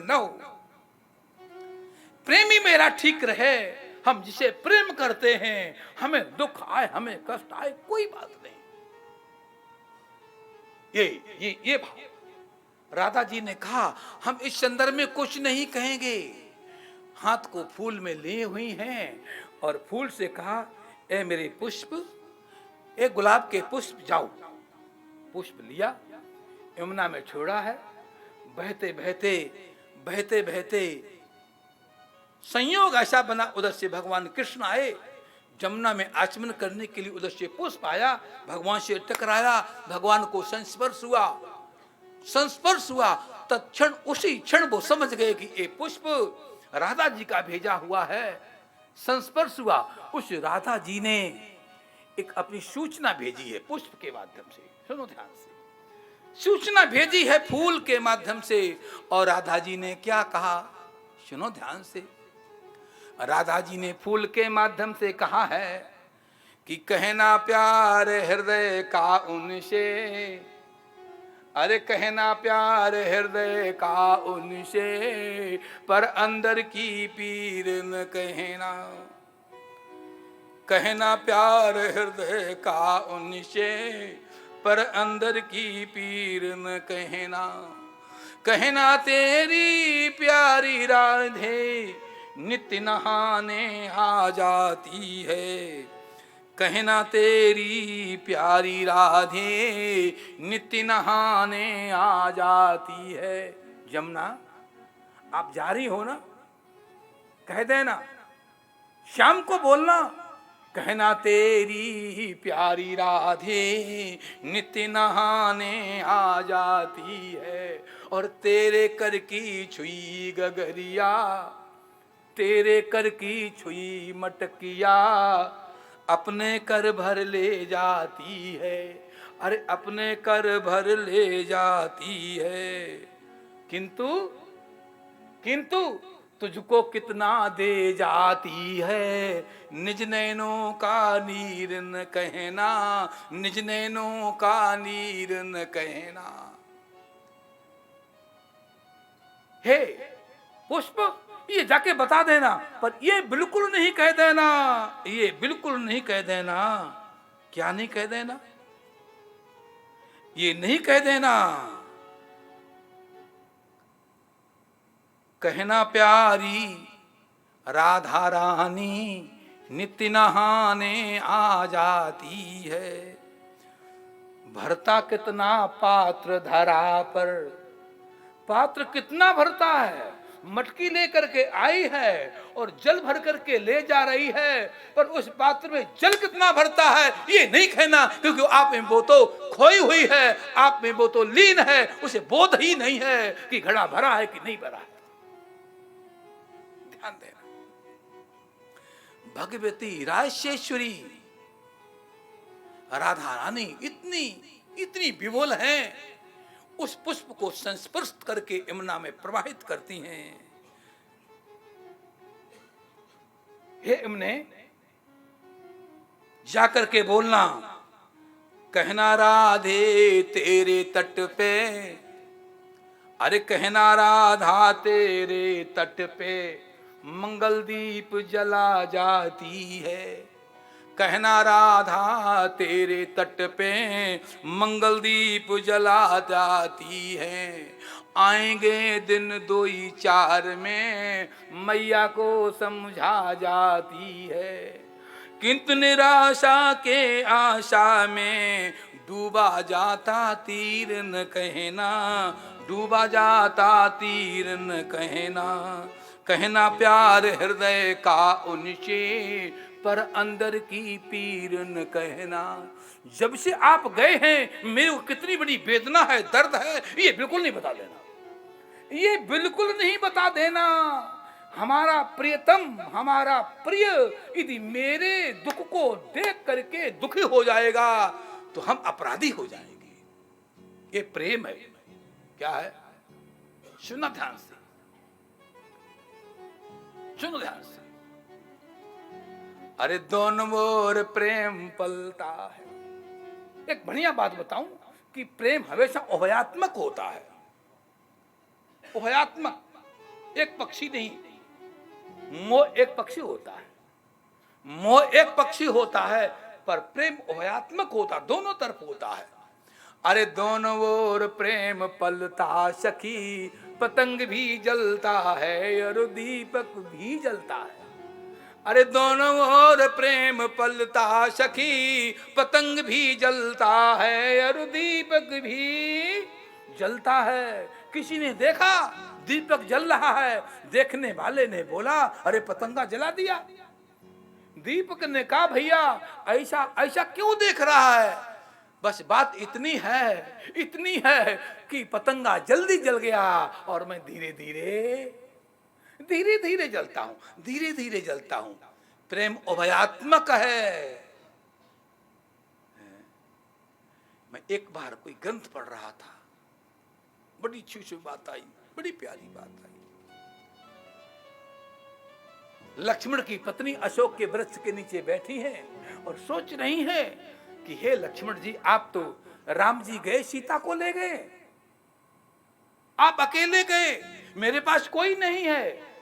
न हो। प्रेमी मेरा ठीक रहे, हम जिसे प्रेम करते हैं, हमें दुख आए हमें कष्ट आए कोई बात नहीं। ये भाव राधा जी ने कहा। हम इस संदर्भ में कुछ नहीं कहेंगे। हाथ को फूल में लिए हुई हैं और फूल से कहा, ए मेरे पुष्प, ए गुलाब के पुष्प जाओ। पुष्प लिया, यमुना में छोड़ा है। बहते बहते बहते बहते संयोग ऐसा बना, उधर से भगवान कृष्ण आए, जमुना में आचमन करने के लिए उधर से पुष्प आया, भगवान से टकराया, भगवान को संस्पर्श हुआ। संस्पर्श हुआ तत्क्षण उसी क्षण वो समझ गए कि ये पुष्प राधा जी का भेजा हुआ है। संस्पर्श हुआ, उस राधा जी ने एक अपनी सूचना भेजी है पुष्प के माध्यम से। सुनो ध्यान से, सूचना भेजी है फूल के माध्यम से। और राधा जी ने क्या कहा, सुनो ध्यान से। राधा जी ने फूल के माध्यम से कहा है कि कहना प्यार हृदय का उनसे, अरे कहना प्यार हृदय का उनसे, पर अंदर की पीर न कहना। कहना प्यार हृदय का उनसे, पर अंदर की पीर न कहना। कहना तेरी प्यारी राधे नित्य नहाने आ जाती है। कहना तेरी प्यारी राधे नित्य नहाने आ जाती है। जमुना आप जा रही हो ना, कह देना, शाम को बोलना, कहना तेरी प्यारी राधे नित्य नहाने आ जाती है। और तेरे कर की छुई गगरिया, तेरे कर की छुई मटकिया, अपने कर भर ले जाती है। अरे अपने कर भर ले जाती है। किंतु किंतु तुझको कितना दे जाती है, निज नैनों का नीर न कहना, निज नैनों का नीर न कहना। हे पुष्प, ये जाके बता देना, पर ये बिल्कुल नहीं कह देना, ये बिल्कुल नहीं कह देना। क्या नहीं कह देना? ये नहीं कह देना, कहना प्यारी राधा रानी नित्य नहाने आ जाती है। भरता कितना पात्र धरा पर, पात्र कितना भरता है, मटकी लेकर के आई है और जल भर करके ले जा रही है, पर उस पात्र में जल कितना भरता है ये नहीं कहना, क्योंकि आप में वो तो खोई हुई है, आप में वो तो लीन है, उसे बोध ही नहीं है कि घड़ा भरा है कि नहीं भरा है। ध्यान देना, भगवती राजेश्वरी राधा रानी इतनी इतनी विमल हैं, उस पुष्प को संस्पर्श करके यमुना में प्रवाहित करती हैं। हे यमुने, जाकर के बोलना, कहना राधे तेरे तट पे, अरे कहना राधा तेरे तट पे मंगल दीप जला जाती है। कहना राधा तेरे तट पे मंगल दीप जला जाती है। आएंगे दिन 2-4 में मैया को समझा जाती है, किंतु निराशा के आशा में डूबा जाता तीर न कहना, डूबा जाता तीर न कहना। कहना प्यार हृदय का उनसे, पर अंदर की पीर न कहना। जब से आप गए हैं मेरे को कितनी बड़ी वेदना है, दर्द है, ये बिल्कुल नहीं बता देना, ये बिल्कुल नहीं बता देना। हमारा प्रियतम, हमारा प्रिय यदि मेरे दुख को देख करके दुखी हो जाएगा तो हम अपराधी हो जाएंगे। ये प्रेम है। क्या है? सुनना ध्यान से, सुनो ध्यान से। अरे दोनों ओर प्रेम पलता है। एक बढ़िया बात बताऊं कि प्रेम हमेशा उभयात्मक होता है। उभयात्मक, एक पक्षी नहीं, मोह एक पक्षी होता है, मोह एक पक्षी होता है, पर प्रेम उभयात्मक होता, दोनों तरफ होता है। अरे दोनों ओर प्रेम पलता सखी, पतंग भी जलता है और दीपक भी जलता है। अरे दोनों ओर प्रेम पलता सखी, पतंग भी जलता है और दीपक भी जलता है। किसी ने देखा दीपक जल रहा है, देखने वाले ने बोला अरे पतंगा जला दिया। दीपक ने कहा भैया ऐसा ऐसा क्यों देख रहा है? बस बात इतनी है कि पतंगा जल्दी जल गया और मैं धीरे धीरे जलता हूं, धीरे धीरे जलता हूं। प्रेम उभयात्मक है। मैं एक बार कोई ग्रंथ पढ़ रहा था, बड़ी अच्छी बात आई, बड़ी प्यारी बात आई। लक्ष्मण की पत्नी अशोक के वृक्ष के नीचे बैठी है और सोच रही है कि हे लक्ष्मण जी, आप तो राम जी गए सीता को ले गए, आप अकेले गए, मेरे पास कोई नहीं है।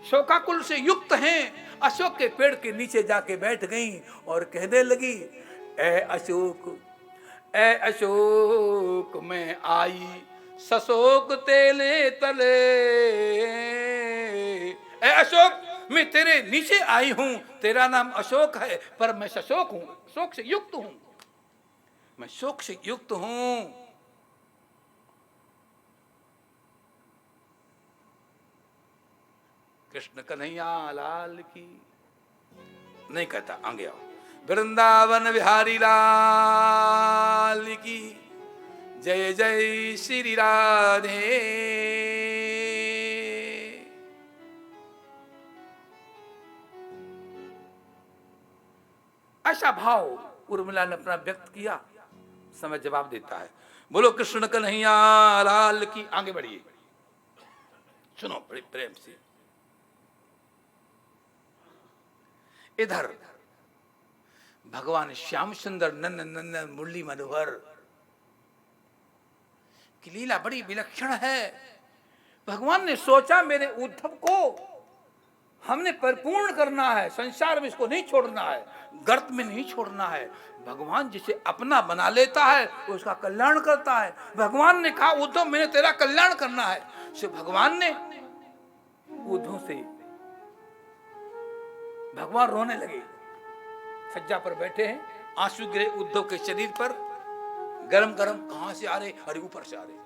शोकाकुल से युक्त हैं। अशोक के पेड़ के नीचे जाके बैठ गई और कहने लगी ए अशोक मैं आई सशोक तेले तले। ए अशोक मैं तेरे नीचे आई हूं, तेरा नाम अशोक है पर मैं सशोक हूं, शोक से युक्त हूं, मैं शोक से युक्त हूं। कृष्ण कन्हैया लाल की। नहीं कहता आगे आओ, वृंदावन बिहारी लाल की जय जय श्री राधे। ऐसा भाव उर्मिला ने अपना व्यक्त किया। समय जवाब देता है, बोलो कृष्ण कन्हैया लाल की। आगे बढ़िए, सुनो बड़े प्रेम से। इधर भगवान श्याम सुंदर नंदन नंदन मुरली मनोहर की लीला बड़ी विलक्षण है। भगवान ने सोचा मेरे उद्धव को हमने परिपूर्ण करना है, संसार में इसको नहीं छोड़ना है, गर्त में नहीं छोड़ना है। भगवान जिसे अपना बना लेता है वो उसका कल्याण करता है। भगवान ने कहा उद्धव मैंने तेरा कल्याण करना है, सो भगवान ने उद्धव से, भगवान रोने लगे, सज्जा पर बैठे हैं, आंसू गिरे उद्धव के शरीर पर, गरम गरम। कहां से आ रहे? अरे ऊपर से आ रहे।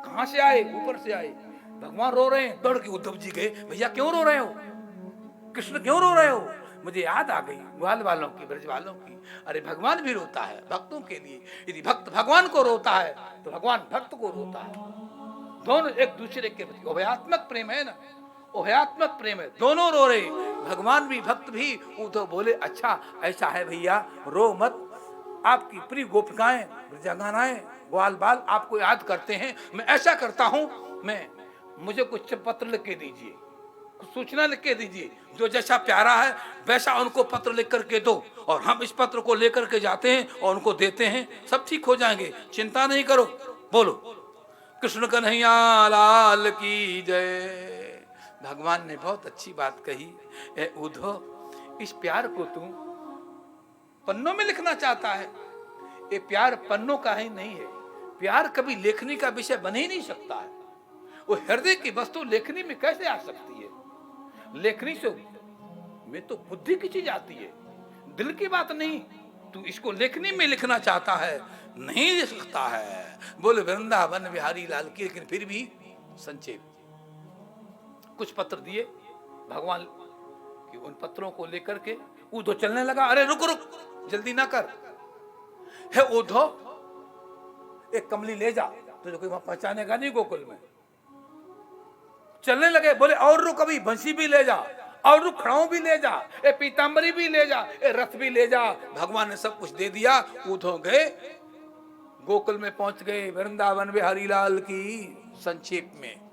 कहां से आए? ऊपर से आए। भगवान रो रहे हैं। दौड़ के उद्धव जी गए, भैया क्यों रो रहे हो? कृष्ण क्यों रो रहे हो? मुझे याद आ गई ग्वाल वालों की, ब्रज वालों की। अरे भगवान भी रोता है भक्तों के लिए। यदि भक्त भगवान को रोता है तो भगवान भक्त को रोता है। दोनों एक दूसरे के प्रति उभयात्मक प्रेम है ना, उभयात्मक प्रेम है, दोनों रो रहे, भगवान भी भक्त भी। उद्धव बोले अच्छा ऐसा है भैया, रो मत, आपकी प्रिय गोपिकाएं ब्रजांगनाएं ग्वाल बाल आपको याद करते हैं। मैं ऐसा करता हूं, मुझे कुछ पत्र लिख के दीजिए, कुछ सूचना लिख के दीजिए, जो जैसा प्यारा है वैसा उनको पत्र लिख करके दो, और हम इस पत्र को लेकर के जाते हैं और उनको देते हैं, सब ठीक हो जाएंगे, चिंता नहीं करो। बोलो कृष्ण कन्हैया लाल की जय। भगवान ने बहुत अच्छी बात कही, ए उद्धव इस प्यार को तू पन्नों में लिखना चाहता है, ये प्यार पन्नों का ही नहीं है। प्यार कभी लेखनी का विषय बन ही नहीं सकता है। वो हृदय की वस्तु लेखनी में कैसे आ सकती है? लेखनी से में तो बुद्धि की चीज आती है, दिल की बात नहीं। तू इसको लेखनी में लिखना चाहता है, नहीं लिख सकता है। बोले वृंदावन बिहारी लाल की। लेकिन फिर भी संक्षेप कुछ पत्र दिए भगवान कि उन पत्रों को लेकर के उद्धव चलने लगा। अरे रुक रुक, जल्दी ना कर, हे उद्धव एक कमली ले जा, तुझे कोई वहां पहचानेगा नहीं गोकुल में। चलने लगे, बोले और रुक, अभी बंसी भी ले जा, और रुक खड़ाऊ भी ले जा, ए पीतांबरी भी ले जा, ए रथ भी ले जा। भगवान ने सब कुछ दे दिया। उद्धव गए, गोकुल में पहुंच गए। वृंदावन बिहारी लाल की। संक्षेप में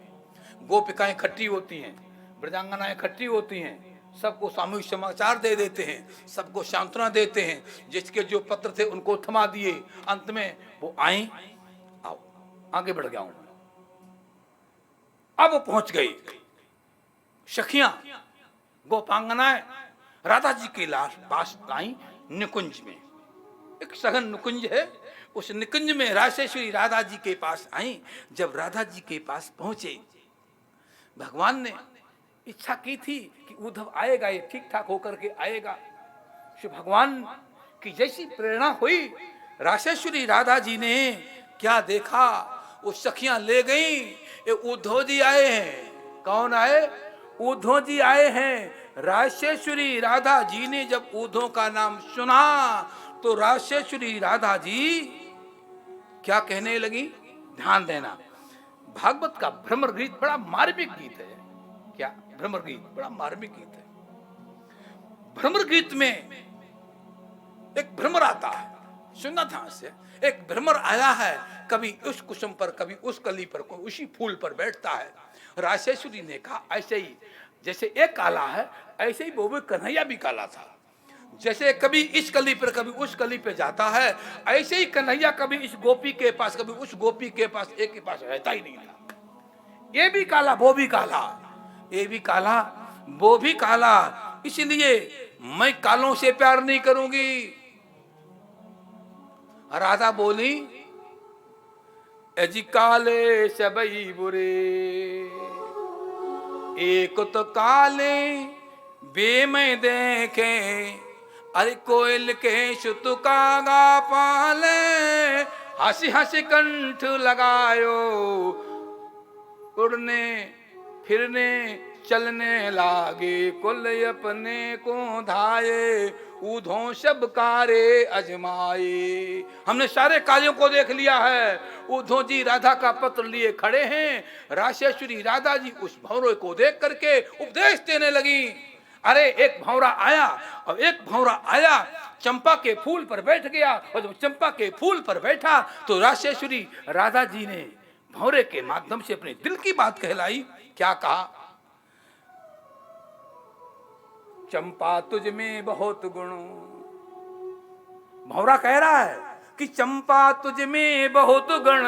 गोपिकाएं इकट्ठी होती हैं, ब्रजांगनाएं इकट्ठी होती हैं, सबको सामूहिक समाचार दे देते हैं, सबको सांत्वना देते हैं। जिसके जो पत्र थे उनको थमा दिए। अंत में वो आई, आओ आगे बढ़ गया हूं। अब वो पहुंच गई। सखियां गोपांगनाएं राधा जी के पास आई निकुंज में। एक सघन निकुंज है, उस निकुंज में राशेश्वरी राधा जी के पास आई। जब राधा जी के पास पहुंचे, भगवान ने इच्छा की थी कि उद्धव आएगा, ये ठीक ठाक होकर के आएगा। श्री भगवान की जैसी प्रेरणा हुई, राशेश्वरी राधा जी ने क्या देखा, वो सखियां ले गई। ये उद्धव जी आए हैं। कौन आए? उद्धव जी आए हैं। राशेश्वरी राधा जी ने जब उद्धव का नाम सुना तो राशेश्वरी राधा जी क्या कहने लगी? ध्यान देना, भागवत का भ्रमर गीत बड़ा मार्मिक गीत है। क्या भ्रमर गीत बड़ा मार्मिक गीत है। भ्रमर गीत में एक भ्रमर आता है, सुनना ध्यान से। एक भ्रमर आया है, कभी उस कुसुम पर, कभी उस कली पर, कोई उसी फूल पर बैठता है। राशेश्वरी ने कहा ऐसे ही जैसे एक काला है, ऐसे ही वो भी कन्हैया भी काला था। जैसे कभी इस कली पर कभी उस कली पे जाता है, ऐसे ही कन्हैया कभी इस गोपी के पास कभी उस गोपी के पास, एक के पास रहता ही नहीं था। ये भी काला, वो भी काला, ये भी काला, वो भी काला, इसलिए मैं कालों से प्यार नहीं करूंगी। राधा बोली एजी काले सबई बुरे, एक तो काले बे में देखे, अरे कोयल के सुतु कागा पाले, हंसी हंसी कंठ लगायो, उड़ने फिरने चलने लागे, कुल अपने को धाये, ऊधों सब कारे अजमाए। हमने सारे कार्यों को देख लिया है। उद्धव जी राधा का पत्र लिए खड़े हैं। राशेश्वरी राधा जी उस भंवरे को देख करके उपदेश देने लगी। अरे एक भंवरा आया, और एक भंवरा आया चंपा के फूल पर बैठ गया, और जब चंपा के फूल पर बैठा तो राशेश्वरी राधा जी ने भंवरे के माध्यम से अपने दिल की बात कहलाई। क्या कहा? चंपा तुझ में बहुत गुण। भंवरा कह रहा है कि चंपा तुझ में बहुत गुण,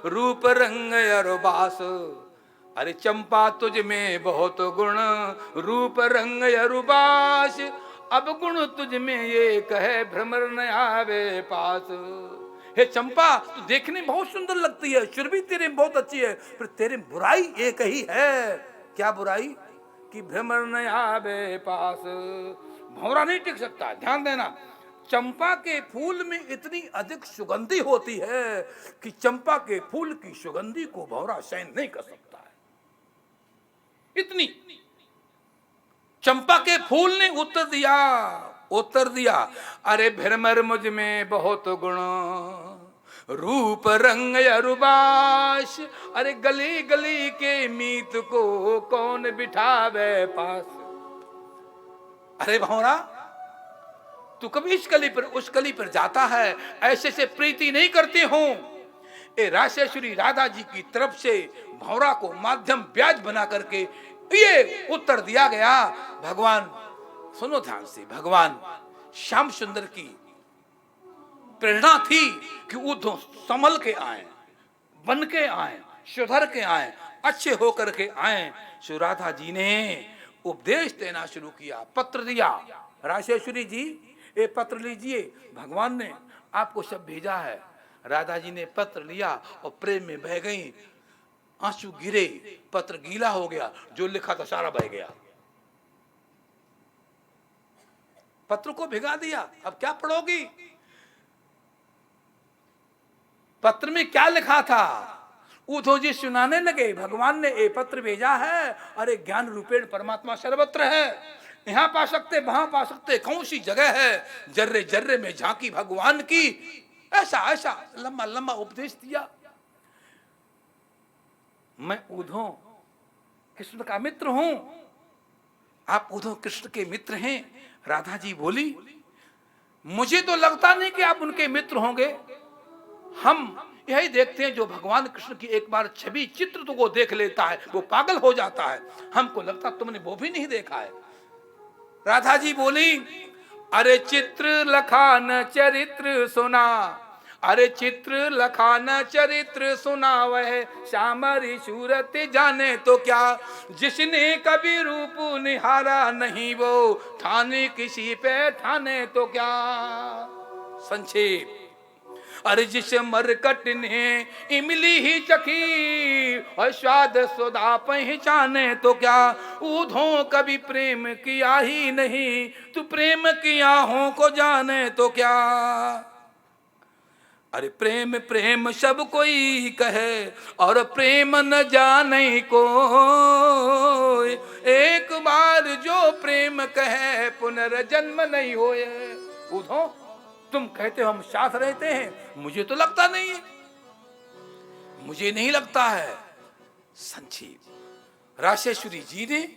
रूप रंग अरुबास। अरे चंपा तुझ में बहुत गुण, रूप रंग अरुबास, अब गुण तुझ में ये कहे भ्रमर न आवे पास। हे चंपा, तू देखने में बहुत सुंदर लगती है, सुर भी तेरे में बहुत अच्छी है, पर तेरे बुराई एक ही है। क्या बुराई? कि भ्रमर न आवे पास। भंवरा नहीं टिक सकता। ध्यान देना, चंपा के फूल में इतनी अधिक सुगंधी होती है कि चंपा के फूल की सुगंधी को भंवरा सहन नहीं कर सकता है। इतनी चंपा के फूल ने उत्तर दिया, अरे भ्रमर मुझ में बहुत गुण, रूप रंग अरुबास, अरे गली गली के मीत को कौन बिठावे पास। अरे भंवरा, तू कभी इस कली पर उस कली पर जाता है, ऐसे से प्रीति नहीं करते हो। ए राशेश्वरी राधा जी की तरफ से भंवरा को माध्यम ब्याज बना करके ये उत्तर दिया गया। भगवान, सुनो ध्यान से, भगवान श्याम सुंदर की प्रेरणा थी कि उद्धव संभल के आए, बन के आए, सुधर के आए, अच्छे होकर के आए। सो राधा जी ने उपदेश देना शुरू किया, पत्र दिया। राशेश्वरी जी, ये पत्र लीजिए, भगवान ने आपको सब भेजा है। राधा जी ने पत्र लिया और प्रेम में बह गई। आंसू गिरे, पत्र गीला हो गया, जो लिखा था सारा बह गया। पत्र को भिगा दिया, अब क्या पढ़ोगी? पत्र में क्या लिखा था? उद्धव जी सुनाने लगे, भगवान ने ये पत्र भेजा है, अरे ज्ञान रूपेण परमात्मा सर्वत्र है, यहां पा सकते, वहां पा सकते, कौन सी जगह है, जर्रे जर्रे में झांकी भगवान की। ऐसा ऐसा लंबा लंबा उपदेश दिया। मैं उद्धव कृष्ण का मित्र हूं, आप उद्धव कृष्ण के मित्र हैं। राधा जी बोली, मुझे तो लगता नहीं कि आप उनके मित्र होंगे। हम यही देखते हैं, जो भगवान कृष्ण की एक बार छवि चित्र तो को देख लेता है वो पागल हो जाता है। हमको लगता तुमने वो भी नहीं देखा है। राधा जी बोली, अरे चित्र लखा न चरित्र सुना, अरे चित्र लखा न चरित्र सुनावह, श्यामरी सूरत जाने तो क्या। जिसने कभी रूप निहारा नहीं, वो ठाने किसी पे ठाने तो क्या। संक्षेप। अरे जिस मरकट ने इमली ही चखी, और स्वाद सुधा पहचाने तो क्या। ऊधों कभी प्रेम किया ही नहीं, तू प्रेम किया हो को जाने तो क्या। अरे प्रेम प्रेम सब कोई कहे, और प्रेम न जाने को। एक बार जो प्रेम कहे, पुनर्जन्म नहीं होए। ऊधों, तुम कहते हो हम साथ रहते हैं, मुझे तो लगता नहीं है, मुझे नहीं लगता है। संक्षेप। राशेश्वरी जी ने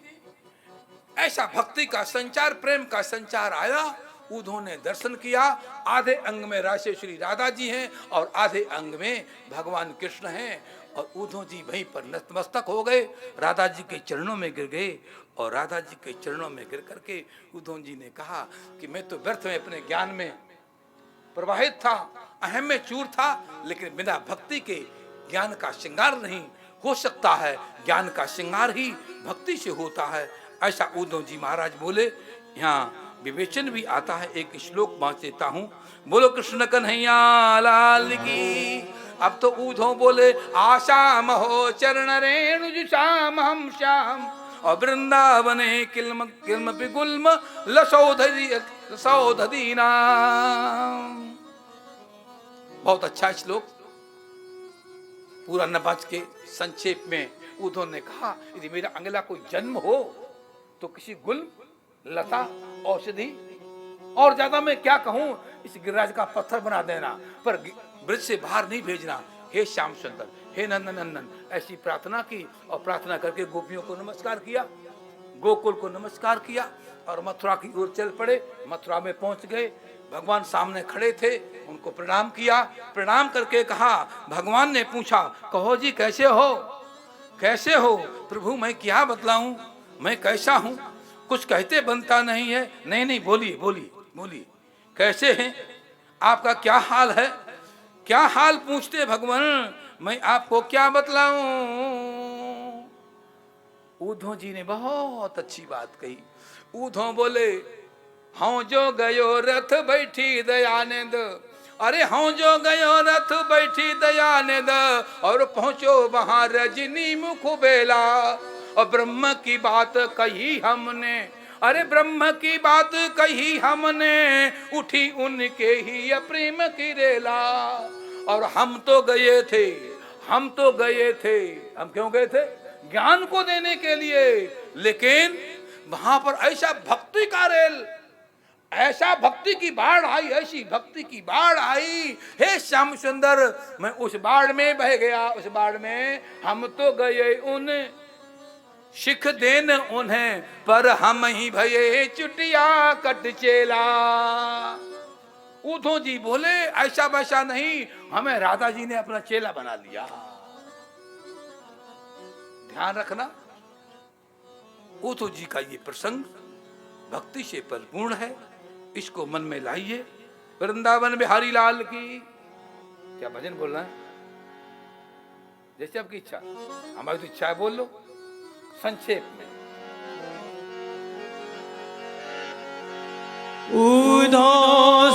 ऐसा भक्ति का संचार, प्रेम का संचार आया। ऊधों ने दर्शन किया। आधे अंग में राशेश्वरी राधा जी हैं और आधे अंग में भगवान कृष्ण हैं। और ऊधों जी वहीं पर नतमस्तक हो गए, राधा जी के चरणों में गिर गए। और राधा जी के चरणों में गिर करके ऊधों जी ने कहा कि मैं तो व्यर्थ में अपने ज्ञान में प्रवाहित था, अहम में चूर था, लेकिन बिना भक्ति के ज्ञान का श्रृंगार नहीं हो सकता है। ज्ञान का श्रृंगार ही भक्ति से होता है। ऐसा ऊधों जी महाराज बोले। यहाँ विवेचन भी आता है, एक श्लोक बाँच देता हूँ। बोलो कृष्ण कन्हैया लाल की। अब तो ऊधों बोले, आशाम हो चरण रेणु श्याम हम श्याम, और वृंदावने किल्म किल्म पिगुल्म लसौधदीना। बहुत अच्छा श्लोक, पूरा न बाँच के संक्षेप में ऊधों ने कहा, यदि मेरा अगला कोई जन्म हो तो किसी गुल्म, लता, औषधि, और ज्यादा मैं क्या कहूं, इस गिरिराज का पत्थर बना देना, पर ब्रज से बाहर नहीं भेजना। हे श्याम सुंदर, हे नंदन नंदन, ऐसी प्रार्थना की। और प्रार्थना करके गोपियों को नमस्कार किया, गोकुल को नमस्कार किया, और मथुरा की ओर चल पड़े। मथुरा में पहुंच गए, भगवान सामने खड़े थे, उनको प्रणाम किया। प्रणाम करके कहा, भगवान ने पूछा, कहो जी कैसे हो, कैसे हो। प्रभु मैं क्या बतलाऊं, मैं कैसा हूं, कुछ कहते बनता नहीं है। नहीं नहीं, बोलिए बोलिए बोलिए, कैसे हैं, आपका क्या हाल है। क्या हाल पूछते भगवान, मैं आपको क्या बतलाऊं। ऊधों जी ने बहुत अच्छी बात कही। ऊधों बोले, हाँ जो गयो रथ बैठी दयानंद, अरे हाँ जो गयो रथ बैठी दयानंद, और पहुंचो वहां रजनी मुख बेला। और ब्रह्म की बात कही हमने, अरे ब्रह्म की बात कही हमने, उठी उनके ही प्रेम की रेला। और हम तो गए थे, हम तो गए थे, हम क्यों गए थे, ज्ञान को देने के लिए, लेकिन वहां पर ऐसा भक्ति का रेल, ऐसा भक्ति की बाढ़ आई, ऐसी भक्ति की बाढ़ आई। हे श्याम सुंदर, मैं उस बाढ़ में बह गया, उस बाढ़ में। हम तो गए उन शिख देन उन्हें, पर हम ही भये चुटिया कट चेला। ऊधों जी बोले, ऐसा वैसा नहीं, हमें राधा जी ने अपना चेला बना लिया। ध्यान रखना, ऊधों जी का ये प्रसंग भक्ति से परिपूर्ण है, इसको मन में लाइए। वृंदावन बिहारी लाल की। क्या भजन बोलना है, जैसे आपकी इच्छा, हमारी तो इच्छा है, बोल लो संक्षेप में। ऊधों